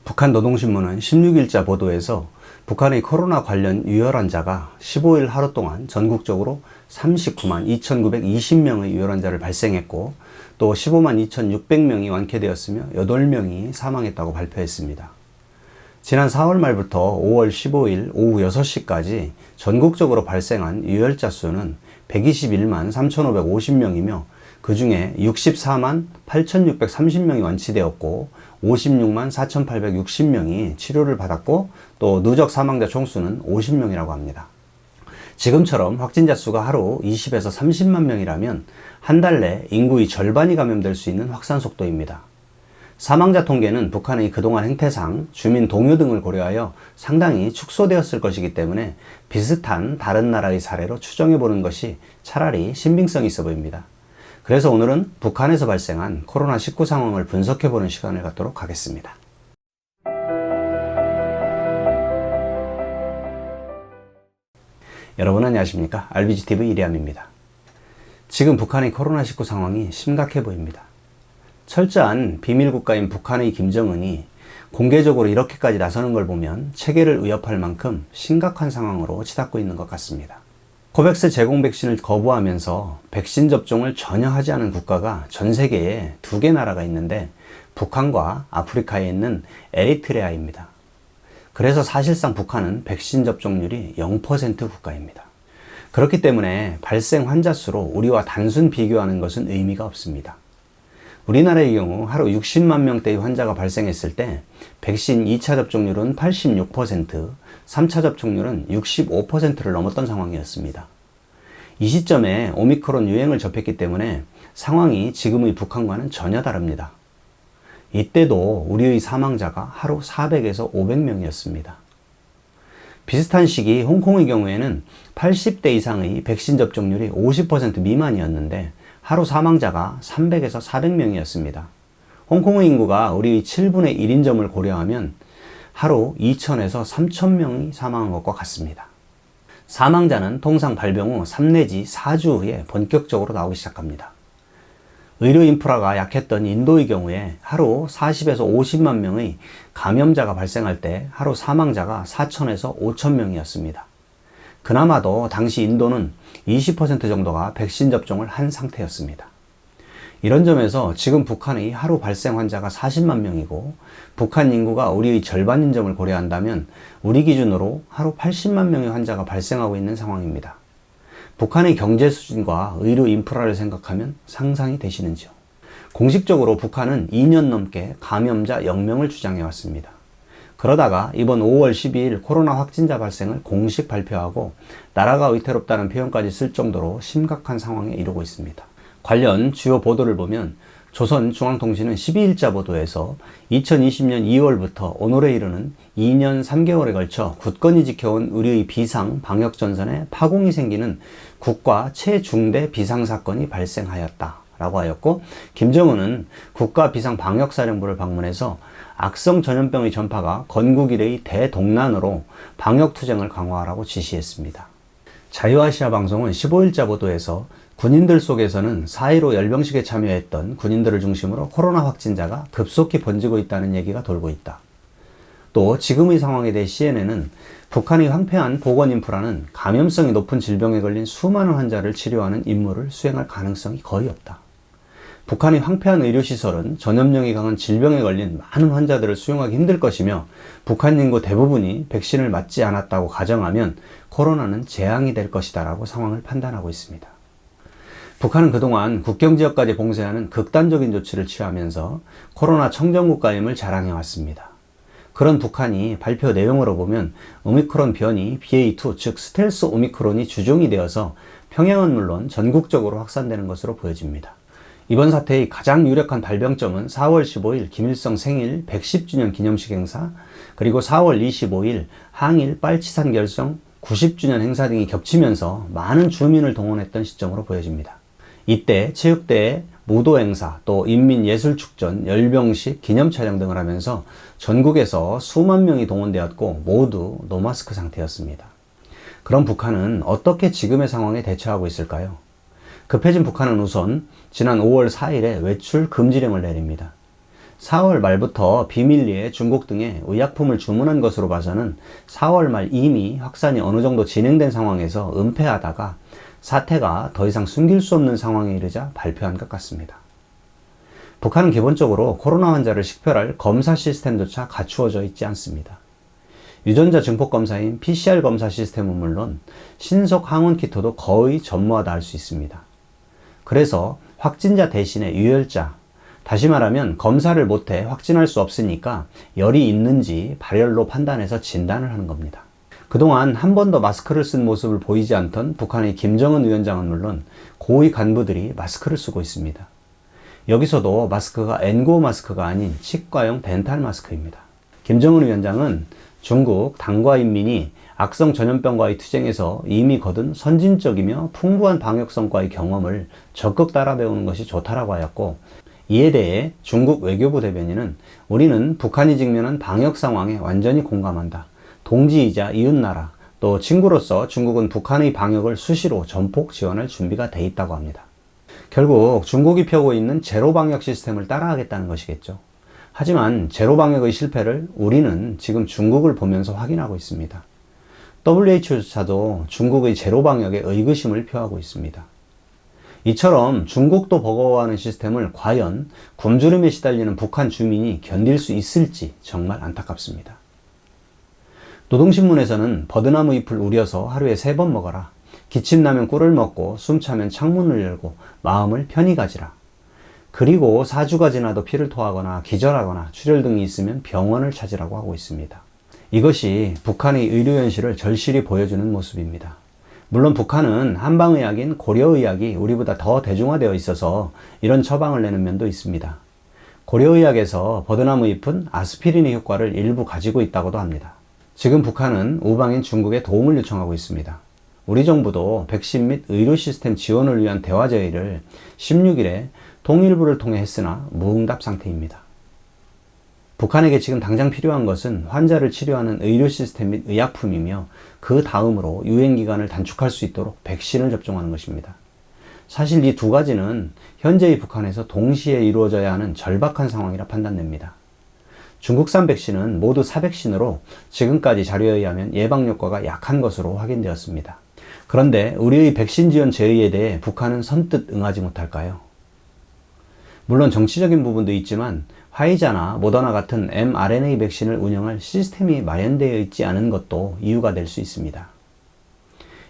북한 노동신문은 16일자 보도에서 북한의 코로나 관련 유혈 환자가 15일 하루 동안 전국적으로 39만 2,920명의 유혈 환자를 발생했고 또 15만 2,600명이 완쾌되었으며 8명이 사망했다고 발표했습니다. 지난 4월 말부터 5월 15일 오후 6시까지 전국적으로 발생한 유혈자 수는 121만 3,550명이며 그 중에 64만 8,630명이 완치되었고 56만 4,860명이 치료를 받았고 또 누적 사망자 총수는 50명이라고 합니다. 지금처럼 확진자 수가 하루 20에서 30만 명이라면 한 달 내 인구의 절반이 감염될 수 있는 확산 속도입니다. 사망자 통계는 북한의 그동안 행태상 주민 동요 등을 고려하여 상당히 축소되었을 것이기 때문에 비슷한 다른 나라의 사례로 추정해보는 것이 차라리 신빙성이 있어 보입니다. 그래서 오늘은 북한에서 발생한 코로나19 상황을 분석해보는 시간을 갖도록 하겠습니다. 여러분 안녕하십니까? RBGTV 이리암입니다. 지금 북한의 코로나19 상황이 심각해 보입니다. 철저한 비밀국가인 북한의 김정은이 공개적으로 이렇게까지 나서는 걸 보면 체계를 위협할 만큼 심각한 상황으로 치닫고 있는 것 같습니다. 코백스 제공 백신을 거부하면서 백신 접종을 전혀 하지 않은 국가가 전 세계에 2개 나라가 있는데 북한과 아프리카에 있는 에리트레아입니다. 그래서 사실상 북한은 백신 접종률이 0% 국가입니다. 그렇기 때문에 발생 환자 수로 우리와 단순 비교하는 것은 의미가 없습니다. 우리나라의 경우 하루 60만 명대의 환자가 발생했을 때 백신 2차 접종률은 86%, 3차 접종률은 65%를 넘었던 상황이었습니다. 이 시점에 오미크론 유행을 접했기 때문에 상황이 지금의 북한과는 전혀 다릅니다. 이때도 우리의 사망자가 하루 400에서 500명이었습니다. 비슷한 시기 홍콩의 경우에는 80대 이상의 백신 접종률이 50% 미만이었는데 하루 사망자가 300에서 400명이었습니다. 홍콩의 인구가 우리의 7분의 1인 점을 고려하면 하루 2,000에서 3,000명이 사망한 것과 같습니다. 사망자는 통상 발병 후 3 내지 4주 후에 본격적으로 나오기 시작합니다. 의료 인프라가 약했던 인도의 경우에 하루 40에서 50만 명의 감염자가 발생할 때 하루 사망자가 4,000에서 5,000명이었습니다. 그나마도 당시 인도는 20% 정도가 백신 접종을 한 상태였습니다. 이런 점에서 지금 북한의 하루 발생 환자가 40만 명이고 북한 인구가 우리의 절반인 점을 고려한다면 우리 기준으로 하루 80만 명의 환자가 발생하고 있는 상황입니다. 북한의 경제 수준과 의료 인프라를 생각하면 상상이 되시는지요? 공식적으로 북한은 2년 넘게 감염자 0명을 주장해왔습니다. 그러다가 이번 5월 12일 코로나 확진자 발생을 공식 발표하고 나라가 위태롭다는 표현까지 쓸 정도로 심각한 상황에 이르고 있습니다. 관련 주요 보도를 보면 조선중앙통신은 12일자 보도에서 2020년 2월부터 오늘에 이르는 2년 3개월에 걸쳐 굳건히 지켜온 우리의 비상 방역 전선에 파공이 생기는 국가 최중대 비상사건이 발생하였다 라고 하였고, 김정은은 국가 비상방역사령부를 방문해서 악성 전염병의 전파가 건국 이래의 대동난으로 방역투쟁을 강화하라고 지시했습니다. 자유아시아 방송은 15일자 보도에서 군인들 속에서는 4.15 열병식에 참여했던 군인들을 중심으로 코로나 확진자가 급속히 번지고 있다는 얘기가 돌고 있다. 또 지금의 상황에 대해 CNN은 북한의 황폐한 보건 인프라는 감염성이 높은 질병에 걸린 수많은 환자를 치료하는 임무를 수행할 가능성이 거의 없다. 북한의 황폐한 의료시설은 전염력이 강한 질병에 걸린 많은 환자들을 수용하기 힘들 것이며 북한 인구 대부분이 백신을 맞지 않았다고 가정하면 코로나는 재앙이 될 것이다 라고 상황을 판단하고 있습니다. 북한은 그동안 국경지역까지 봉쇄하는 극단적인 조치를 취하면서 코로나 청정국가임을 자랑해왔습니다. 그런 북한이 발표 내용으로 보면 오미크론 변이 BA2 즉 스텔스 오미크론이 주종이 되어서 평양은 물론 전국적으로 확산되는 것으로 보여집니다. 이번 사태의 가장 유력한 발병점은 4월 15일 김일성 생일 110주년 기념식 행사, 그리고 4월 25일 항일 빨치산 결성 90주년 행사 등이 겹치면서 많은 주민을 동원했던 시점으로 보여집니다. 이때 체육대회, 무도 행사, 또 인민예술축전, 열병식, 기념촬영 등을 하면서 전국에서 수만 명이 동원되었고 모두 노마스크 상태였습니다. 그럼 북한은 어떻게 지금의 상황에 대처하고 있을까요? 급해진 북한은 우선 지난 5월 4일에 외출 금지령을 내립니다. 4월 말부터 비밀리에 중국 등에 의약품을 주문한 것으로 봐서는 4월 말 이미 확산이 어느 정도 진행된 상황에서 은폐하다가 사태가 더 이상 숨길 수 없는 상황에 이르자 발표한 것 같습니다. 북한은 기본적으로 코로나 환자를 식별할 검사 시스템조차 갖추어져 있지 않습니다. 유전자 증폭 검사인 PCR 검사 시스템은 물론 신속 항원 키트도 거의 전무하다 할 수 있습니다. 그래서 확진자 대신에 유혈자, 다시 말하면 검사를 못해 확진할 수 없으니까 열이 있는지 발열로 판단해서 진단을 하는 겁니다. 그동안 한 번도 마스크를 쓴 모습을 보이지 않던 북한의 김정은 위원장은 물론 고위 간부들이 마스크를 쓰고 있습니다. 여기서도 마스크가 N95 마스크가 아닌 치과용 덴탈 마스크입니다. 김정은 위원장은 중국 당과 인민이 악성 전염병과의 투쟁에서 이미 거둔 선진적이며 풍부한 방역 성과의 경험을 적극 따라 배우는 것이 좋다라고 하였고, 이에 대해 중국 외교부 대변인은 우리는 북한이 직면한 방역 상황에 완전히 공감한다. 동지이자 이웃나라, 또 친구로서 중국은 북한의 방역을 수시로 전폭 지원할 준비가 돼 있다고 합니다. 결국 중국이 펴고 있는 제로 방역 시스템을 따라하겠다는 것이겠죠. 하지만 제로 방역의 실패를 우리는 지금 중국을 보면서 확인하고 있습니다. WHO조차도 중국의 제로 방역에 의구심을 표하고 있습니다. 이처럼 중국도 버거워하는 시스템을 과연 굶주림에 시달리는 북한 주민이 견딜 수 있을지 정말 안타깝습니다. 노동신문에서는 버드나무 잎을 우려서 하루에 3번 먹어라. 기침 나면 꿀을 먹고 숨 차면 창문을 열고 마음을 편히 가지라. 그리고 4주가 지나도 피를 토하거나 기절하거나 출혈 등이 있으면 병원을 찾으라고 하고 있습니다. 이것이 북한의 의료 현실을 절실히 보여주는 모습입니다. 물론 북한은 한방의학인 고려의학이 우리보다 더 대중화되어 있어서 이런 처방을 내는 면도 있습니다. 고려의학에서 버드나무 잎은 아스피린의 효과를 일부 가지고 있다고도 합니다. 지금 북한은 우방인 중국에 도움을 요청하고 있습니다. 우리 정부도 백신 및 의료 시스템 지원을 위한 대화 제의를 16일에 통일부를 통해 했으나 무응답 상태입니다. 북한에게 지금 당장 필요한 것은 환자를 치료하는 의료 시스템 및 의약품이며 그 다음으로 유행기간을 단축할 수 있도록 백신을 접종하는 것입니다. 사실 이 두 가지는 현재의 북한에서 동시에 이루어져야 하는 절박한 상황이라 판단됩니다. 중국산 백신은 모두 사백신으로 지금까지 자료에 의하면 예방 효과가 약한 것으로 확인되었습니다. 그런데 우리의 백신 지원 제의에 대해 북한은 선뜻 응하지 못할까요? 물론 정치적인 부분도 있지만 화이자나 모더나 같은 mRNA 백신을 운영할 시스템이 마련되어 있지 않은 것도 이유가 될 수 있습니다.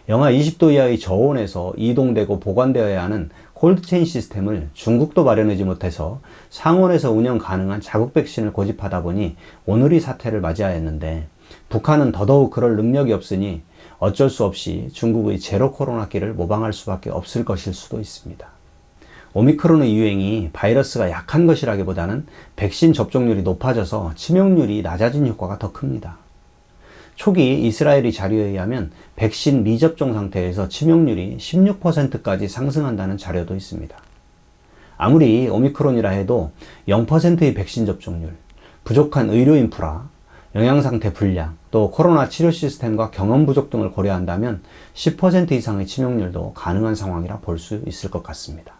영하 20도 이하의 저온에서 이동되고 보관되어야 하는 콜드체인 시스템을 중국도 마련하지 못해서 상온에서 운영 가능한 자국 백신을 고집하다 보니 오늘의 사태를 맞이하였는데, 북한은 더더욱 그럴 능력이 없으니 어쩔 수 없이 중국의 제로 코로나기를 모방할 수밖에 없을 것일 수도 있습니다. 오미크론의 유행이 바이러스가 약한 것이라기보다는 백신 접종률이 높아져서 치명률이 낮아진 효과가 더 큽니다. 초기 이스라엘의 자료에 의하면 백신 미접종 상태에서 치명률이 16%까지 상승한다는 자료도 있습니다. 아무리 오미크론이라 해도 0%의 백신 접종률, 부족한 의료 인프라, 영양상태 불량, 또 코로나 치료 시스템과 경험 부족 등을 고려한다면 10% 이상의 치명률도 가능한 상황이라 볼 수 있을 것 같습니다.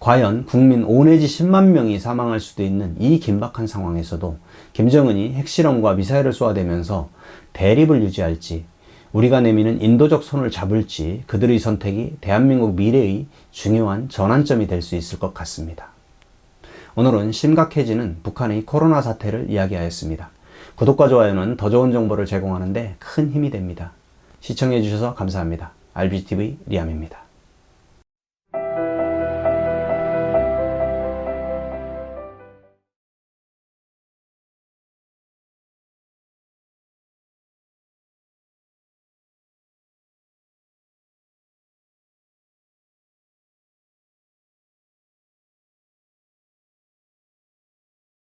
과연 국민 5 내지 10만 명이 사망할 수도 있는 이 긴박한 상황에서도 김정은이 핵실험과 미사일을 쏘아대면서 대립을 유지할지, 우리가 내미는 인도적 손을 잡을지 그들의 선택이 대한민국 미래의 중요한 전환점이 될 수 있을 것 같습니다. 오늘은 심각해지는 북한의 코로나 사태를 이야기하였습니다. 구독과 좋아요는 더 좋은 정보를 제공하는 데 큰 힘이 됩니다. 시청해주셔서 감사합니다. RBGTV 리암입니다.